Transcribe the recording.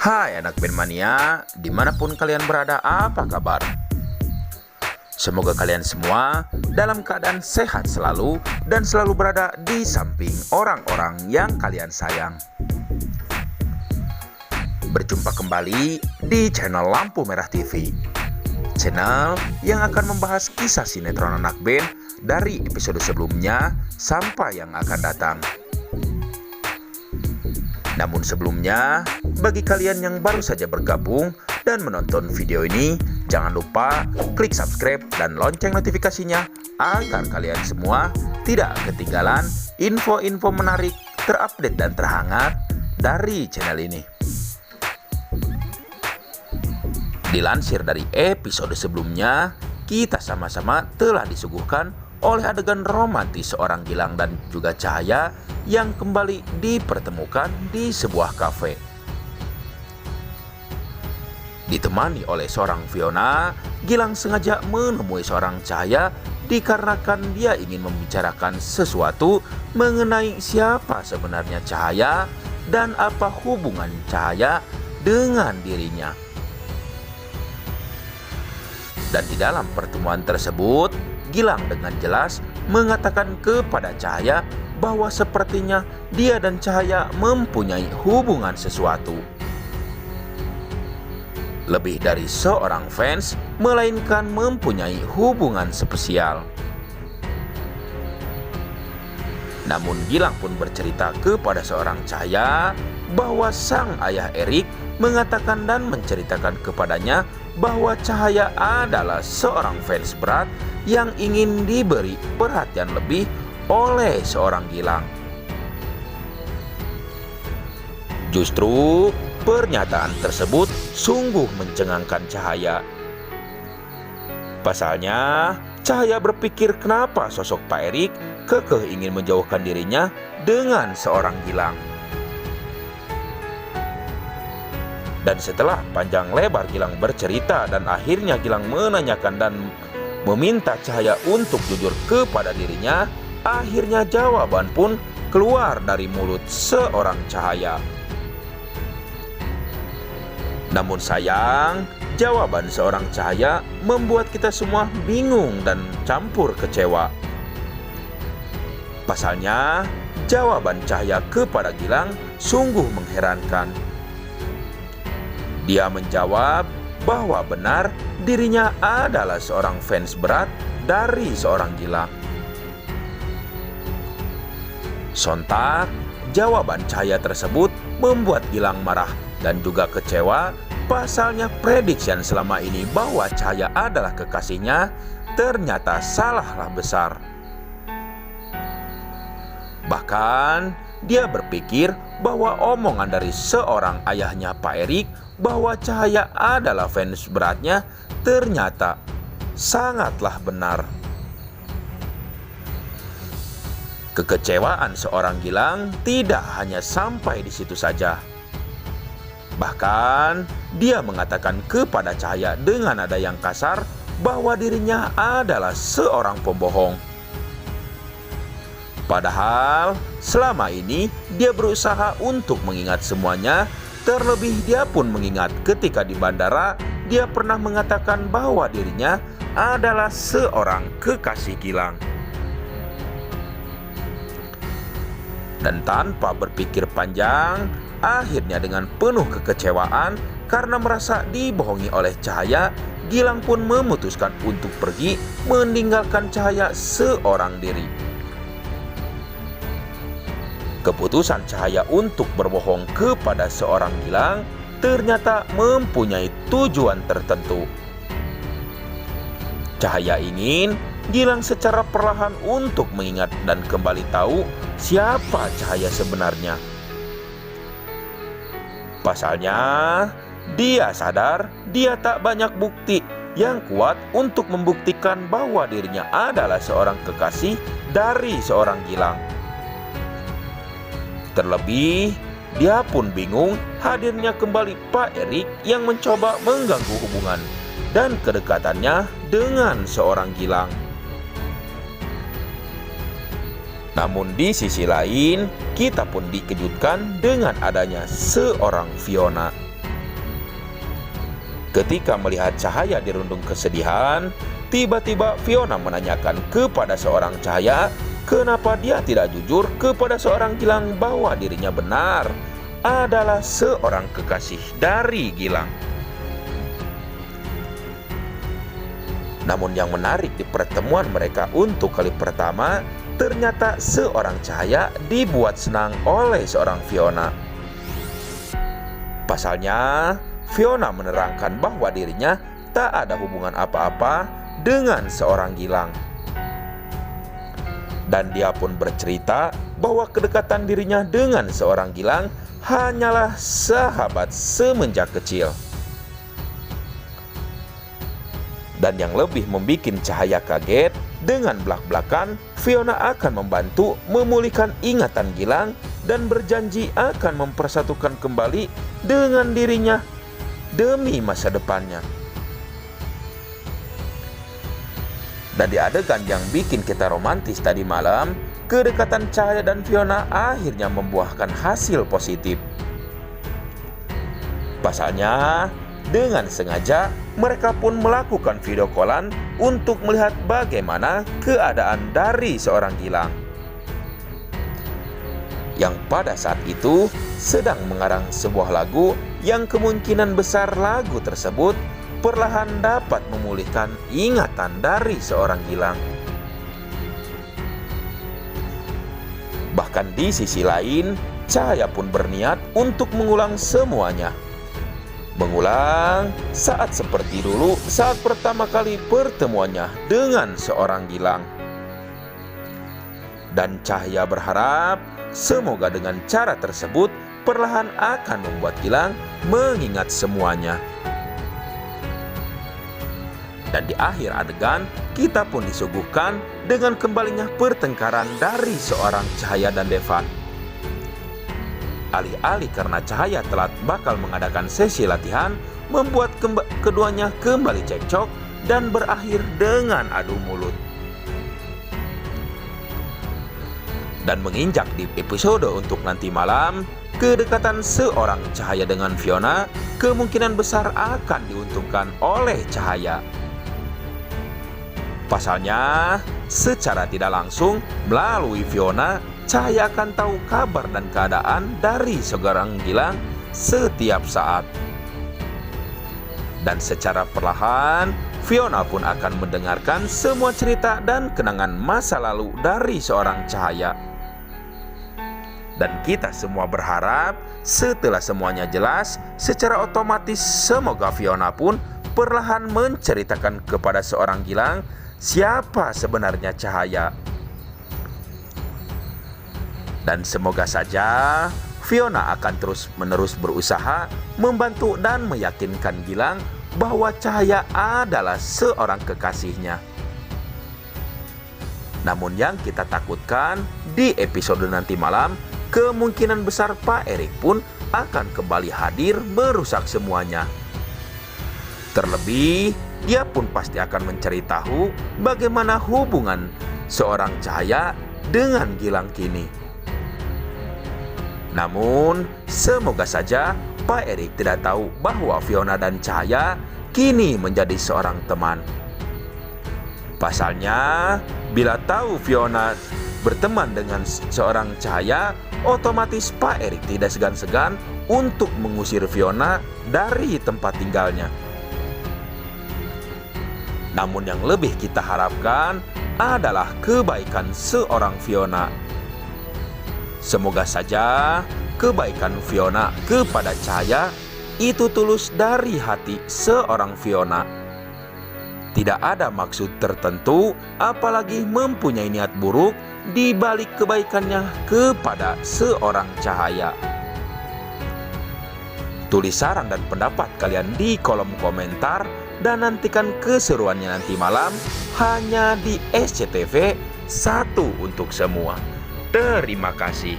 Hai anak band mania, dimanapun kalian berada, apa kabar? Semoga kalian semua dalam keadaan sehat selalu dan selalu berada di samping orang-orang yang kalian sayang. Berjumpa kembali di channel Lampu Merah TV, channel yang akan membahas kisah sinetron anak band dari episode sebelumnya sampai yang akan datang. Namun sebelumnya, bagi kalian yang baru saja bergabung dan menonton video ini, jangan lupa klik subscribe dan lonceng notifikasinya agar kalian semua tidak ketinggalan info-info menarik, terupdate dan terhangat dari channel ini. Dilansir dari episode sebelumnya, kita sama-sama telah disuguhkan oleh adegan romantis seorang Gilang dan juga Cahaya yang kembali dipertemukan di sebuah kafe. Ditemani oleh seorang Fiona, Gilang sengaja menemui seorang Cahaya dikarenakan dia ingin membicarakan sesuatu mengenai siapa sebenarnya Cahaya dan apa hubungan Cahaya dengan dirinya. Dan di dalam pertemuan tersebut, Gilang dengan jelas mengatakan kepada Cahaya bahwa sepertinya dia dan Cahaya mempunyai hubungan sesuatu. Lebih dari seorang fans, melainkan mempunyai hubungan spesial. Namun Gilang pun bercerita kepada seorang Cahaya bahwa sang ayah Erik mengatakan dan menceritakan kepadanya bahwa Cahaya adalah seorang fans berat yang ingin diberi perhatian lebih oleh seorang Gilang. Justru pernyataan tersebut sungguh mencengangkan Cahaya. Pasalnya, Cahaya berpikir kenapa sosok Pak Erik kekeh ingin menjauhkan dirinya dengan seorang Gilang. Dan setelah panjang lebar Gilang bercerita dan akhirnya Gilang menanyakan dan meminta Cahaya untuk jujur kepada dirinya, akhirnya jawaban pun keluar dari mulut seorang Cahaya. Namun sayang, jawaban seorang Cahaya membuat kita semua bingung dan campur kecewa. Pasalnya, jawaban Cahaya kepada Gilang sungguh mengherankan. Dia menjawab bahwa benar dirinya adalah seorang fans berat dari seorang Gilang. Sontak, jawaban Cahaya tersebut membuat Gilang marah dan juga kecewa. Pasalnya prediksi selama ini bahwa Cahaya adalah kekasihnya ternyata salahlah besar. Bahkan dia berpikir bahwa omongan dari seorang ayahnya Pak Erik bahwa Cahaya adalah fans beratnya ternyata sangatlah benar. Kekecewaan seorang Gilang tidak hanya sampai di situ saja. Bahkan dia mengatakan kepada Cahaya dengan nada yang kasar bahwa dirinya adalah seorang pembohong. Padahal selama ini dia berusaha untuk mengingat semuanya. Terlebih dia pun mengingat ketika di bandara dia pernah mengatakan bahwa dirinya adalah seorang kekasih Gilang. Dan tanpa berpikir panjang, akhirnya dengan penuh kekecewaan karena merasa dibohongi oleh Cahaya, Gilang pun memutuskan untuk pergi meninggalkan Cahaya seorang diri. Keputusan Cahaya untuk berbohong kepada seorang Gilang ternyata mempunyai tujuan tertentu. Cahaya ingin Gilang secara perlahan untuk mengingat dan kembali tahu siapa Cahaya sebenarnya. Pasalnya, dia sadar dia tak banyak bukti yang kuat untuk membuktikan bahwa dirinya adalah seorang kekasih dari seorang Gilang. Terlebih, dia pun bingung hadirnya kembali Pak Erik yang mencoba mengganggu hubungan dan kedekatannya dengan seorang Gilang. Namun di sisi lain, kita pun dikejutkan dengan adanya seorang Fiona. Ketika melihat Cahaya dirundung kesedihan, tiba-tiba Fiona menanyakan kepada seorang Cahaya kenapa dia tidak jujur kepada seorang Gilang bahwa dirinya benar adalah seorang kekasih dari Gilang. Namun yang menarik di pertemuan mereka untuk kali pertama, ternyata seorang Cahaya dibuat senang oleh seorang Fiona. Pasalnya, Fiona menerangkan bahwa dirinya tak ada hubungan apa-apa dengan seorang Gilang. Dan dia pun bercerita bahwa kedekatan dirinya dengan seorang Gilang hanyalah sahabat semenjak kecil. Dan yang lebih membuat Cahaya kaget, dengan belak-belakan Fiona akan membantu memulihkan ingatan Gilang dan berjanji akan mempersatukan kembali dengan dirinya demi masa depannya. Dan di adegan yang bikin kita romantis tadi malam, kedekatan Cahaya dan Fiona akhirnya membuahkan hasil positif. Pasalnya, dengan sengaja mereka pun melakukan video callan untuk melihat bagaimana keadaan dari seorang Gilang, yang pada saat itu sedang mengarang sebuah lagu yang kemungkinan besar lagu tersebut perlahan dapat memulihkan ingatan dari seorang Gilang. Bahkan di sisi lain, Cahaya pun berniat untuk mengulang semuanya. Mengulang saat seperti dulu saat pertama kali pertemuannya dengan seorang Gilang. Dan Cahaya berharap semoga dengan cara tersebut perlahan akan membuat Gilang mengingat semuanya. Dan di akhir adegan, kita pun disuguhkan dengan kembalinya pertengkaran dari seorang Cahaya dan Devan. Alih-alih karena Cahaya telat bakal mengadakan sesi latihan, membuat keduanya kembali cekcok dan berakhir dengan adu mulut. Dan menginjak di episode untuk nanti malam, kedekatan seorang Cahaya dengan Fiona kemungkinan besar akan diuntungkan oleh Cahaya. Pasalnya, secara tidak langsung melalui Fiona, Cahaya akan tahu kabar dan keadaan dari seorang Gilang setiap saat. Dan secara perlahan, Fiona pun akan mendengarkan semua cerita dan kenangan masa lalu dari seorang Cahaya. Dan kita semua berharap setelah semuanya jelas, secara otomatis semoga Fiona pun perlahan menceritakan kepada seorang Gilang siapa sebenarnya Cahaya. Dan semoga saja Fiona akan terus-menerus berusaha membantu dan meyakinkan Gilang bahwa Cahaya adalah seorang kekasihnya. Namun yang kita takutkan di episode nanti malam, kemungkinan besar Pak Erik pun akan kembali hadir merusak semuanya. Terlebih, dia pun pasti akan mencari tahu bagaimana hubungan seorang Cahaya dengan Gilang kini. Namun, semoga saja Pak Erik tidak tahu bahwa Fiona dan Cahaya kini menjadi seorang teman. Pasalnya, bila tahu Fiona berteman dengan seorang Cahaya, otomatis Pak Erik tidak segan-segan untuk mengusir Fiona dari tempat tinggalnya. Namun yang lebih kita harapkan adalah kebaikan seorang Fiona. Semoga saja kebaikan Fiona kepada Cahaya itu tulus dari hati seorang Fiona. Tidak ada maksud tertentu, apalagi mempunyai niat buruk di balik kebaikannya kepada seorang Cahaya. Tulis saran dan pendapat kalian di kolom komentar dan nantikan keseruannya nanti malam hanya di SCTV 1 untuk semua. Terima kasih.